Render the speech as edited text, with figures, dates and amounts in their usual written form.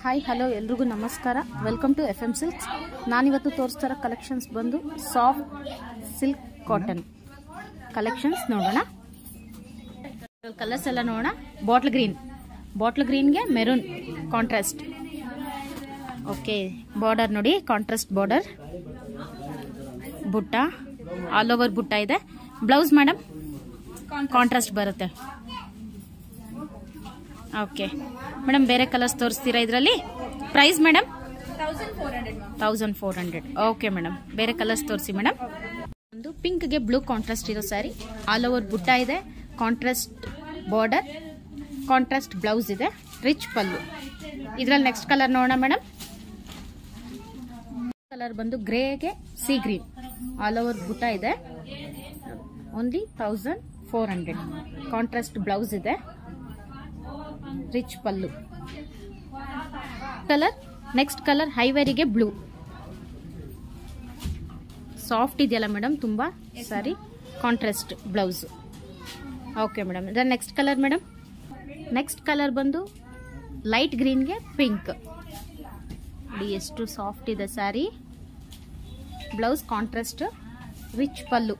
Hi hello ಎಲ್ರಿಗೂ ನಮಸ್ಕಾರ. Welcome to FM silks. ನಾನಿವತ್ತು ತೋರಿಸ್ತಾ ಇರೋ ಕಲೆಕ್ಷನ್ಸ್ ಬಂದು ಸಾಫ್ಟ್ ಸಿಲ್ಕ್ ಕಾಟನ್ ಕಲೆಕ್ಷನ್ಸ್ ನೋಡೋಣ. ಕಲರ್ಸ್ ಎಲ್ಲ ನೋಡೋಣ. ಬಾಟ್ಲ್ ಗ್ರೀನ್ಗೆ ಮೆರೂನ್ ಕಾಂಟ್ರಾಸ್ಟ್. ಓಕೆ, ಬಾರ್ಡರ್ ನೋಡಿ, ಕಾಂಟ್ರಾಸ್ಟ್ ಬಾರ್ಡರ್, ಬುಟ್ಟ ಆಲ್ ಓವರ್ ಬುಟ್ಟ ಇದೆ. ಬ್ಲೌಸ್ ಮೇಡಮ್ ಕಾಂಟ್ರಾಸ್ಟ್ ಬರುತ್ತೆ. ಓಕೆ ಮೇಡಮ್, ಬೇರೆ ಕಲರ್ಸ್ ತೋರಿಸ್ತೀರಾ ಇದರಲ್ಲಿ? Price madam 1400. ಓಕೆ ಮೇಡಮ್, ಬೇರೆ ಕಲರ್ಸ್ ತೋರಿಸಿ ಮೇಡಮ್. ಒಂದು ಪಿಂಕ್ಗೆ ಬ್ಲೂ ಕಾಂಟ್ರಾಸ್ಟ್ ಇರೋ ಸ್ಯಾರಿ, ಆಲ್ ಓವರ್ ಬುಟ್ಟ ಇದೆ, ಕಾಂಟ್ರಾಸ್ಟ್ ಬಾರ್ಡರ್, ಕಾಂಟ್ರಾಸ್ಟ್ ಬ್ಲೌಸ್ ಇದೆ, ರಿಚ್ ಪಲ್ಲು. ಇದರಲ್ಲಿ ನೆಕ್ಸ್ಟ್ ಕಲರ್ ನೋಡೋಣ ಮೇಡಮ್. ಕಲರ್ ಬಂದು ಗ್ರೇಗೆ ಸಿ ಗ್ರೀನ್, ಆಲ್ ಓವರ್ ಬುಟ್ಟ ಇದೆ, ಓನ್ಲಿ 1400. ಕಾಂಟ್ರಾಸ್ಟ್ ಬ್ಲೌಸ್ ಇದೆ, rich pallu. Colour next colour ಹೈವೇರಿಗೆ ಬ್ಲೂ, ಸಾಫ್ಟ್ ಇದೆಯಲ್ಲ ಮೇಡಮ್ ತುಂಬಾ sari, contrast blouse. Okay madam, ಇದರ next colour madam. Next colour ಬಂದು ಲೈಟ್ ಗ್ರೀನ್ಗೆ ಪಿಂಕ್. ಎಷ್ಟು ಸಾಫ್ಟ್ ಇದೆ ಸ್ಯಾರಿ. ಬ್ಲೌಸ್ ಕಾಂಟ್ರಾಸ್ಟ್, ರಿಚ್ ಪಲ್ಲು.